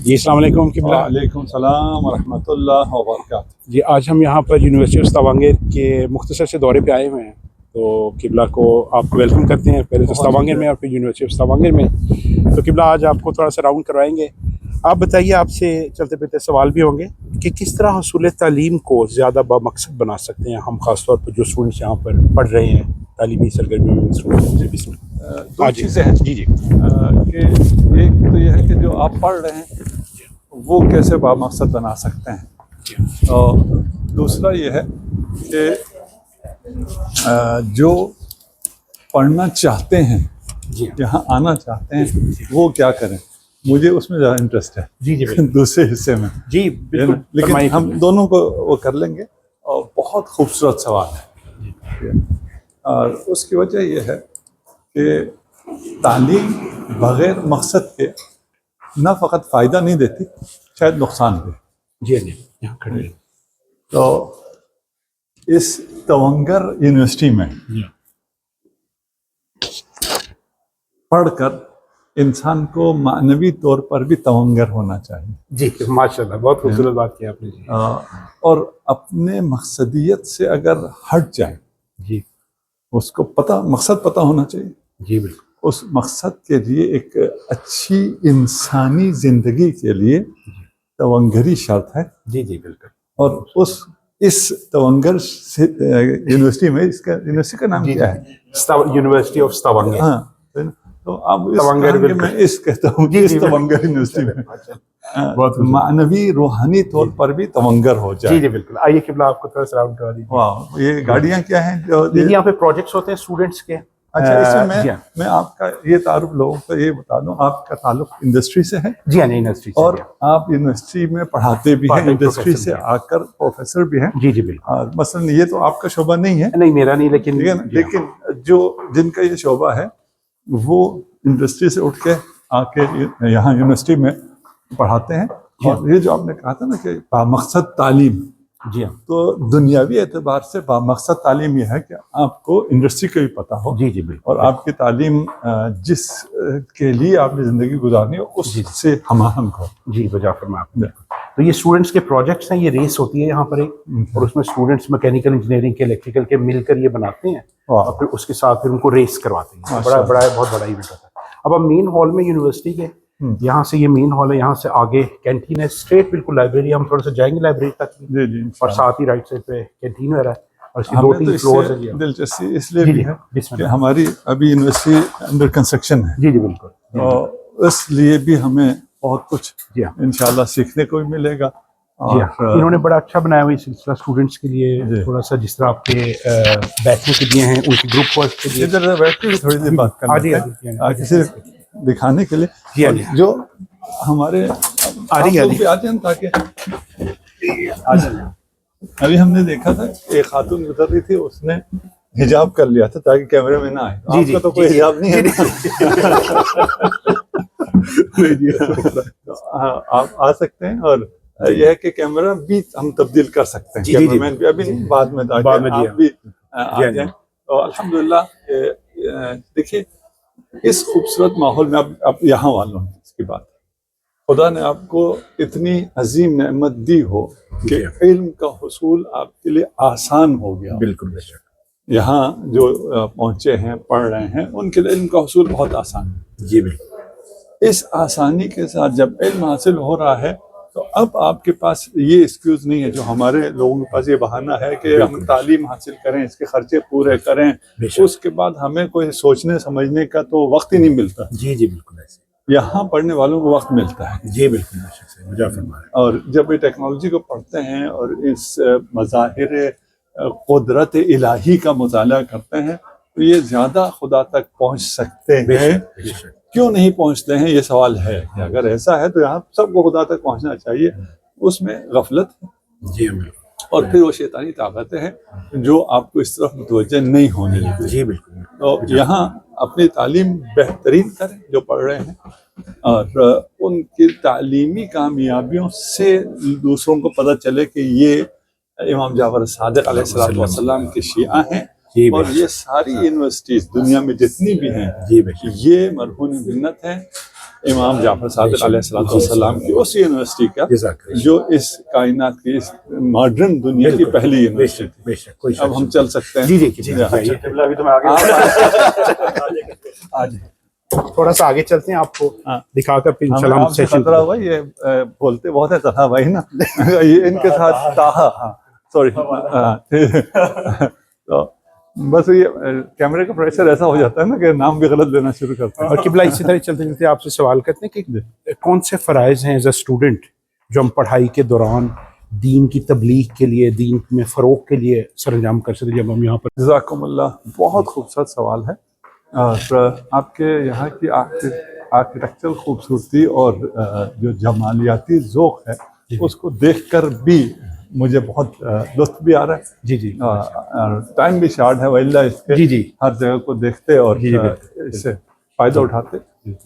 جی السلام علیکم قبلہ. وعلیکم السلام ورحمۃ اللہ وبرکاتہ. جی آج ہم یہاں پر یونیورسٹی آف استوانگر کے مختصر سے دورے پہ آئے ہوئے ہیں، تو قبلہ کو آپ کو ویلکم کرتے ہیں، پہلے تو استوانگر میں اور پھر یونیورسٹی آف استوانگر میں. تو قبلہ آج آپ کو تھوڑا سا راؤنڈ کروائیں گے. آپ بتائیے، آپ سے چلتے پھرتے سوال بھی ہوں گے کہ کس طرح حصول تعلیم کو زیادہ بامقصد بنا سکتے ہیں ہم، خاص طور پر جو اسٹوڈنٹس یہاں پر پڑھ رہے ہیں تعلیمی سرگرمیوں میں مصروف ہیں. دو چیزیں ہیں جی کہ ایک تو یہ ہے کہ جو آپ پڑھ رہے ہیں وہ کیسے بامقصد بنا سکتے ہیں، اور دوسرا یہ ہے کہ جو پڑھنا چاہتے ہیں، یہاں آنا چاہتے ہیں، وہ کیا کریں. مجھے اس میں زیادہ انٹرسٹ ہے جی دوسرے حصے میں. جی بالکل، لیکن ہم دونوں کو وہ کر لیں گے. اور بہت خوبصورت سوال ہے، اور اس کی وجہ یہ ہے کہ تعلیم بغیر مقصد کے نہ فقط فائدہ نہیں دیتی، شاید نقصان بھی. جی جی یہاں کھڑے ہیں. تو اس توانگر یونیورسٹی میں پڑھ کر انسان کو معنوی طور پر بھی توانگر ہونا چاہیے. جی ماشاء اللہ، بہت خوبصورت بات کی آپ نے. جی اور اپنے مقصدیت سے اگر ہٹ جائے، جی اس کو مقصد پتہ ہونا چاہیے. جی بالکل. اس مقصد کے لیے ایک اچھی انسانی زندگی کے لیے توانگری شرط ہے. جی جی بالکل. اور اس توانگر یونیورسٹی میں، اس کا یونیورسٹی کا نام کیا ہے؟ University of Stavanger. ہاں، تو اب میں اس کہتا ہوں کہ اس توانگر یونیورسٹی میں معنوی روحانی طور پر بھی توانگر ہو جائے. جی جی بالکل. آئیے قبلہ آپ کو تھوڑا سا راؤنڈ کرا دیجیے. واہ، یہ گاڑیاں کیا ہیں جو یہاں پہ پروجیکٹس ہوتے ہیں اسٹوڈنٹس کے. اچھا، اس میں میں آپ کا یہ تعارف لوگوں کو یہ بتا دوں، آپ کا تعلق انڈسٹری سے ہے. جی ہاں، یونیورسٹی سے. اور آپ یونیورسٹی میں پڑھاتے بھی ہیں، انڈسٹری سے آ کر پروفیسر بھی ہیں. جی جی بالکل. مثلا یہ تو آپ کا شعبہ نہیں ہے. نہیں میرا نہیں، لیکن جو جن کا یہ شعبہ ہے وہ انڈسٹری سے اٹھ کے آ کے یہاں یونیورسٹی میں پڑھاتے ہیں. اور یہ جو آپ نے کہا تھا نا کہ بامقصد تعلیم، جی ہاں، تو دنیاوی اعتبار سے بامقصد تعلیم یہ ہے کہ آپ کو انڈسٹری کا بھی پتہ ہو. جی جی بالکل. اور آپ کی تعلیم جس کے لیے آپ نے زندگی گزارنی ہو اس سے ہم آہنگ ہو. جی بجا فرمایا آپ نے. تو یہ اسٹوڈنٹس کے پروجیکٹس ہیں، یہ ریس ہوتی ہے یہاں پر ایک، اور اس میں اسٹوڈنٹس میکینیکل انجینئرنگ کے، الیکٹریکل کے مل کر یہ بناتے ہیں، اور پھر اس کے ساتھ پھر ان کو ریس کرواتے ہیں. بہت بڑا ایونٹ ہوتا ہے. اب ہم مین ہال میں یونیورسٹی کے، یہاں سے یہ مین ہال ہے، یہاں سے آگے کینٹین ہے، اسٹریٹ بالکل لائبریری. ہم تھوڑا سا جائیں گے لائبریری تک، اور ساتھ ہی رائٹ سائڈ پہ کینٹین وغیرہ ہے، اور اس کی 2-3 فلورز ہیں. دلچسپی اس لیے بھی ہے کہ ہماری ابھی یونیورسٹی انڈر کنسٹرکشن ہے. جی جی بالکل. اور اس لیے بھی ہمیں بہت کچھ انشاءاللہ سیکھنے کو بھی ملے گا. انہوں نے بڑا اچھا بنایا ہوا یہ سلسلہ اسٹوڈنٹس کے لیے، تھوڑا سا جس طرح آپ کے بیٹھنے کے لیے ہیں، ان کی گروپ ورک کے لیے. ادھر بیٹھ کے تھوڑی دیر بات کرنا ہے صرف دکھانے کے لیے، جو ہمارے آ جائیں تاکہ ابھی ہم نے دیکھا تھا ایک خاتون گزر رہی تھی، اس نے حجاب کر لیا تھا تاکہ کیمرے میں نہ آئے. آپ کا تو کوئی حجاب نہیں ہے. آپ آ سکتے ہیں، اور یہ ہے کہ کیمرہ بھی ہم تبدیل کر سکتے ہیں. کیمرہ مین بھی ابھی نہیں، بعد میں آپ بھی آ جائیں. الحمدللہ دیکھیے اس خوبصورت ماحول میں اب یہاں والوں ہیں، اس کی بات خدا نے آپ کو اتنی عظیم نعمت دی ہو کہ علم کا حصول آپ کے لیے آسان ہو گیا. بالکل بے شک. یہاں جو پہنچے ہیں، پڑھ رہے ہیں، ان کے لیے علم کا حصول بہت آسان ہے. جی بالکل. اس آسانی کے ساتھ جب علم حاصل ہو رہا ہے تو اب آپ کے پاس یہ ایکسکیوز نہیں ہے جو ہمارے لوگوں کے پاس یہ بہانہ ہے کہ ہم تعلیم حاصل کریں، اس کے خرچے پورے کریں، اس کے بعد ہمیں کوئی سوچنے سمجھنے کا تو وقت ہی نہیں ملتا. جی جی بالکل ایسے. یہاں پڑھنے والوں کو وقت ملتا ہے. جی بالکل بے شک. مجھے فرمایا. اور جب یہ ٹیکنالوجی کو پڑھتے ہیں اور اس مظاہر قدرت الہی کا مطالعہ کرتے ہیں تو یہ زیادہ خدا تک پہنچ سکتے ہیں. کیوں نہیں پہنچتے ہیں، یہ سوال ہے. کہ اگر ایسا ہے تو یہاں سب کو خدا تک پہنچنا چاہیے. اس میں غفلت جی اور پھر وہ شیطانی طاقتیں ہیں جو آپ کو اس طرف متوجہ نہیں ہونے دیتی. جی بالکل. تو یہاں اپنی تعلیم بہترین کریں جو پڑھ رہے ہیں، اور ان کی تعلیمی کامیابیوں سے دوسروں کو پتہ چلے کہ یہ امام جعفر صادق علیہ السلام کے شیعہ ہیں. اور یہ ساری یونیورسٹیز دنیا میں جتنی بھی ہیں یہ مرہون منت ہیں. امام جعفر صادق علیہ السلام کی اس یونیورسٹی کا جو اس کائنات کی اس ماڈرن دنیا کی پہلی یونیورسٹی تھی. اب ہم چل سکتے ہیں. تھوڑا سا آگے چلتے ہیں, آپ کو دکھا کر پھر انشاءاللہ سیشن خطرہ ہوا. یہ بولتے بہت ہے طلحہ بھائی نا, یہ ان کے ساتھ تاہا سوری تو بس یہ کیمرے کا پریشر ایسا ہو جاتا ہے نا کہ نام بھی غلط لینا شروع کرتے ہیں. اور قبلہ اسی طرح چلتے چلتے آپ سے سوال کرتے ہیں کہ کون سے فرائض ہیں ایز اے اسٹوڈنٹ جو ہم پڑھائی کے دوران دین کی تبلیغ کے لیے, دین میں فروغ کے لیے سر انجام کر سکتے جب ہم یہاں پر. جزاکم اللہ, بہت خوبصورت سوال ہے. آپ کے یہاں کی آرکیٹیکچرل خوبصورتی اور جو جمالیاتی ذوق ہے اس کو دیکھ کر بھی مجھے بہت لطف بھی آ رہا ہے. جی جی, ٹائم بھی شارٹ ہے ویلا اس کے, جی جی, ہر جگہ کو دیکھتے اور اس سے فائدہ اٹھاتے.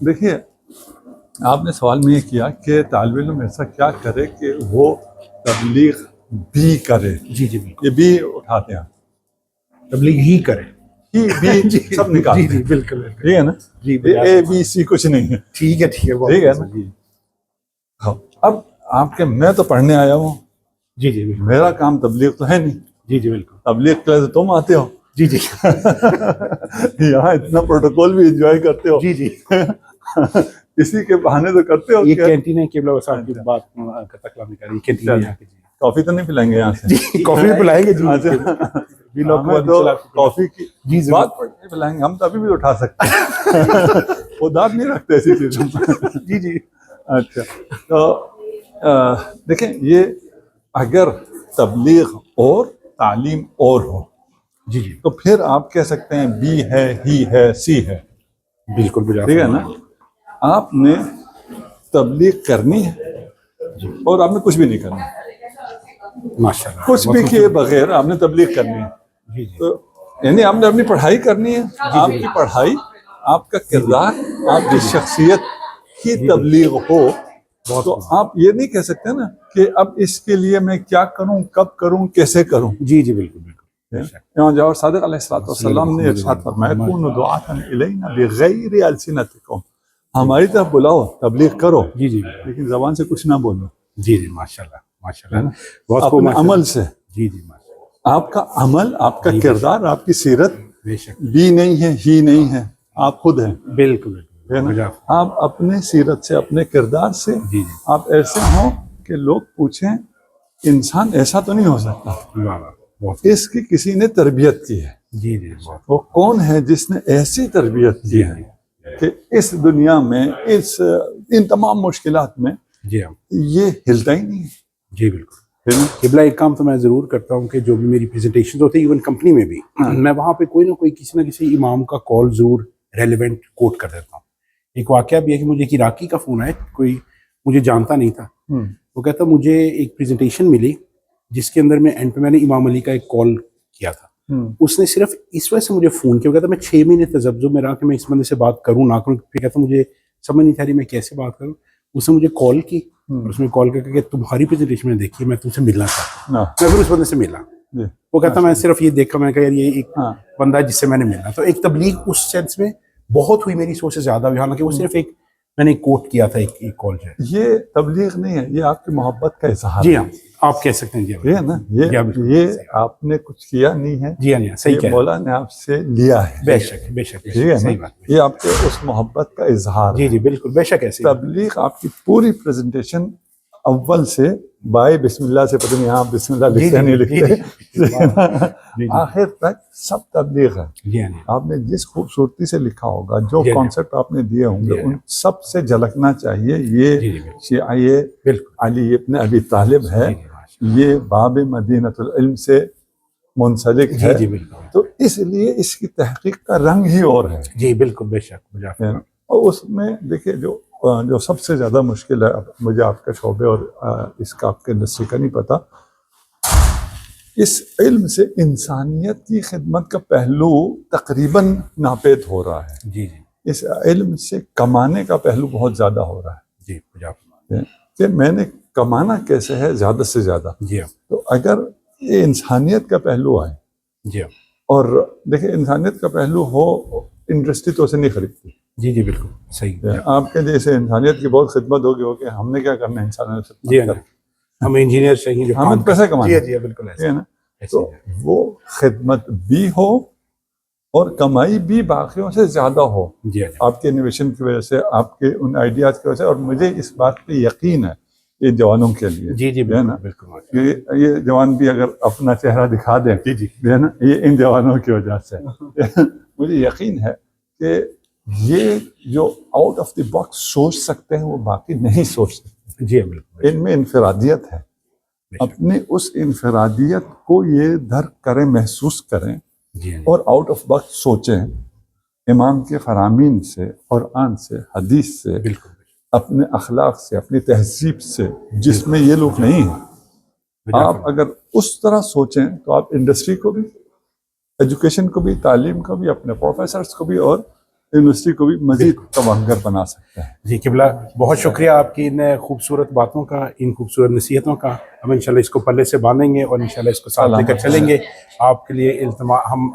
دیکھیے آپ نے سوال میں یہ کیا کہ طالب علم ایسا کیا کرے کہ وہ تبلیغ بھی کرے. جی جی, یہ بھی اٹھاتے ہیں, تبلیغ ہی کرے, ہی بھی سب نکالتے ہیں. جی بالکل, ٹھیک ہے نا, جی اے بی سی کچھ نہیں ہے. ٹھیک ہے ٹھیک ہے, ٹھیک ہے نا. اب آپ کے میں تو پڑھنے آیا ہوں, جی جی, میرا کام تبلیغ تو ہے نہیں. جی جی بالکل, تبلیغ کے لیے تم آتے ہو. جی جی, یہاں اتنا پروٹوکول بھی انجوائے کرتے ہو. جی جی, اسی کے بہانے تو کرتے ہو. یہ کینٹین ہے قبلہ صاحب کی بات کا تکلام کر رہی کینٹین ہے. کافی تو نہیں پلائیں گے یہاں سے؟ کافی پلائیں گے جی, کافی کی بات پلائیں گے ہم تو ابھی بھی اٹھا سکتے ہیں. وہ دانت نہیں رکھتے ایسی چیزوں میں. جی جی, اچھا تو دیکھیں یہ اگر تبلیغ اور تعلیم اور ہو جی جی, تو پھر آپ کہہ سکتے ہیں بی ہے, ہی ہے, سی ہے. بالکل ٹھیک ہے نا. آپ نے تبلیغ کرنی ہے اور آپ نے کچھ بھی نہیں کرنا, ماشاءاللہ, کچھ بھی کیے بغیر آپ نے تبلیغ کرنی ہے. تو یعنی آپ نے اپنی پڑھائی کرنی ہے. آپ کی پڑھائی, آپ کا کردار, آپ کی شخصیت کی تبلیغ ہو تو آپ یہ نہیں کہہ سکتے نا کہ اب اس کے لیے میں کیا کروں, کب کروں, کیسے کروں. جی جی بالکل بالکل. امام جعفر صادق علیہ السلام نے ارشاد فرمایا کونوا دعاۃ الینا بغیر السنتکم, ہماری طرف بلاؤ, تبلیغ کرو, جی جی, لیکن زبان سے کچھ نہ بولو. جی جی ماشاءاللہ ماشاءاللہ, اپنے عمل سے. جی جی ماشاءاللہ, آپ کا عمل, آپ کا کردار, آپ کی سیرت بے شک بھی نہیں ہے, ہی نہیں ہے, آپ خود ہیں. بالکل بالکل, آپ اپنے سیرت سے, اپنے کردار سے جی جی, آپ ایسے ہوں کہ لوگ پوچھیں انسان ایسا تو نہیں ہو سکتا, اس کی کسی نے تربیت کی ہے. جی جی, وہ کون ہے جس نے ایسی تربیت کی ہے کہ اس دنیا میں ان تمام مشکلات میں جی ہاں یہ ہلتا ہی نہیں ہے. جی بالکل. قبلہ ایک کام تو میں ضرور کرتا ہوں کہ جو بھی میری پریزنٹیشن ہوتی ہے ایون کمپنی میں بھی, میں وہاں پہ کوئی نہ کوئی کسی نہ کسی امام کا کال ضرور ریلیونٹ کوٹ کر دیتا ہوں. ایک واقعہ بھی ہے کہ مجھے ایک عراقی کا فون آیا, کوئی مجھے جانتا نہیں تھا. وہ کہتا مجھے ایک پریزنٹیشن ملی جس کے اندر میں اینڈ پہ میں نے امام علی کا ایک کال کیا تھا. اس نے صرف اس وجہ سے مجھے فون کیا. وہ کہتا میں 6 مہینے تذبذب میں رہا کہ میں اس بندے سے بات کروں نہ کروں. پھر کہتا مجھے سمجھ نہیں تھا رہی میں کیسے بات کروں. اس نے مجھے کال کی اور اس میں کال کر کے کہ تمہاری پریزنٹیشن میں دیکھی میں تم سے ملنا چاہتا ہوں. میں پھر اس بندے سے ملا. وہ کہتا میں صرف یہ دیکھا, میں کہا یار یہ ایک بندہ ہے جس سے میں نے ملنا. تو ایک تبلیغ اس سینس میں بہت ہوئی میری سوچ سے زیادہ ہوئی, حالانکہ وہ صرف ایک میں نے کوٹ کیا تھا ایک کال جو ہے. یہ تبلیغ نہیں ہے, یہ آپ کی محبت کا اظہار. جی ہاں آپ کہہ سکتے ہیں. جی یہ ہے نا, یہ آپ نے کچھ کیا نہیں ہے. جی ہاں صحیح کہہ, مولا نے آپ سے لیا ہے. بے شک بے شک, ٹھیک ہے نا, یہ آپ کے اس محبت کا اظہار. جی جی بالکل بے شک. ایسے تبلیغ آپ کی پوری پریزنٹیشن اول سے بائے بسم اللہ سے, پتہ نہیں یہاں بسم اللہ لکھتے نہیں لکھتے, آخر تک سب تبلیغ ہے. آپ نے جس خوبصورتی سے لکھا ہوگا, جو کانسیپٹ آپ نے دیے ہوں گے, ان سب سے جھلکنا چاہیے یہ شیعہ علی ابن ابی طالب ہے, یہ باب مدینۃ العلم سے منسلک ہے. تو اس لیے اس کی تحقیق کا رنگ ہی اور ہے. جی بالکل بے شک. اور اس میں دیکھیے جو سب سے زیادہ مشکل ہے, مجھے آپ کے شعبے اور اس کا آپ کے انڈسٹری کا نہیں پتا, اس علم سے انسانیت کی خدمت کا پہلو تقریباً ناپید ہو رہا ہے. جی جی, اس علم سے کمانے کا پہلو بہت زیادہ ہو رہا ہے. جی کہ میں نے کمانا کیسے ہے زیادہ سے زیادہ. جی تو اگر یہ انسانیت کا پہلو آئے, جی اور دیکھیں انسانیت کا پہلو ہو, انڈسٹری تو اسے نہیں خریدتی. جی جی بالکل صحیح. آپ کے جیسے انسانیت کی بہت خدمت ہوگی ہو کہ ہم نے کیا کرنا ہے انسانیت سے. جی ہم انجینئر چاہیے جو ہمیں پیسے کمانے. جی جی بالکل ہے نا. تو وہ خدمت بھی ہو اور کمائی بھی باقیوں سے زیادہ ہو جی آپ کے انویشن کی وجہ سے, آپ کے ان آئیڈیاز کی وجہ سے. اور مجھے اس بات پہ یقین ہے یہ جوانوں کے لیے جی جی ہے نا بالکل یہ جوان بھی اگر اپنا چہرہ دکھا دیں جی جی ہے نا یہ ان جوانوں کی وجہ سے. مجھے یقین ہے کہ یہ جو آؤٹ آف دی باکس سوچ سکتے ہیں وہ باقی نہیں سوچ سکتے. جی بالکل ان میں انفرادیت ہے. اپنے اس انفرادیت کو یہ درک کریں, محسوس کریں جی اور آؤٹ آف باکس سوچیں. امام کے فرامین سے, قرآن سے, حدیث سے, بالکل اپنے اخلاق سے, اپنی تہذیب سے, جس میں یہ لوگ نہیں ہیں. آپ اگر اس طرح سوچیں تو آپ انڈسٹری کو بھی, ایجوکیشن کو بھی, تعلیم کو بھی, اپنے پروفیسرز کو بھی اور یونیورسٹی کو بھی مزید تمہنگر بنا سکتے ہیں. جی قبلہ بہت شکریہ آپ کی ان خوبصورت باتوں کا, ان خوبصورت نصیحتوں کا. ہم انشاءاللہ اس کو پلے سے باندھیں گے اور انشاءاللہ اس کو ساتھ لے کر چلیں گے. آپ کے لیے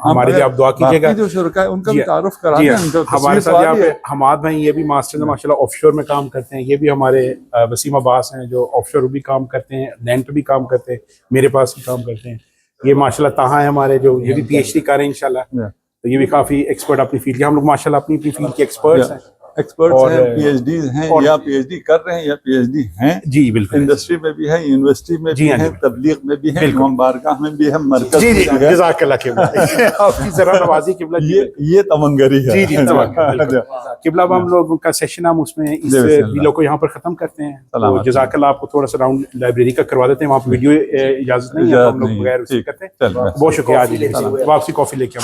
ہمارے لیے آپ دعا کیجیے گا. جو شرکا ہے ان کا بھی تعارف کرا جی دیں. ہمارے ساتھ یہاں پہ حماد بھائی, یہ بھی ماسٹر ماشاءاللہ آف شور میں کام کرتے ہیں. یہ بھی ہمارے وسیم عباس ہیں جو آف شور بھی کام کرتے ہیں, لینڈ پہ بھی کام کرتے ہیں, میرے پاس بھی کام کرتے ہیں. یہ ماشاءاللہ تہاں ہیں ہمارے جو یہ بھی پی ایچ ڈی کر رہے ہیں انشاءاللہ. تو یہ بھی کافی ایکسپرٹ اپنی فیلڈ کے, ہم لوگ ماشاءاللہ اپنی فیلڈ کے ایکسپرٹس ہیں. ایکسپرٹس ہیں, پی ایچ ڈیز ہیں یا پی ایچ ڈی کر رہے ہیں یا پی ایچ ڈی ہیں. جی بالکل انڈسٹری میں بھی ہیں, یونیورسٹی میں بھی ہیں, تبلیغ میں بھی ہیں, امام بارگاہ میں بھی ہیں, مرکز جی میں جی بھی ہیں. جزاک اللہ قبلہ آپ کی ذرا نوازی قبلہ. یہ تمنگری ہے. جی جی قبلہ اب ہم لوگوں کا سیشن ہم اس میں اس ویڈیو کو یہاں پر ختم کرتے ہیں. تو جزاک اللہ آپ کو تھوڑا سا راؤنڈ لائبریری کا کروا دیتے ہیں, وہاں پہ ویڈیو اجازت نہیں ہے, ہم لوگ بغیر اس کرتے ہیں. بہت شکریہ. آج واپسی کافی لے کے.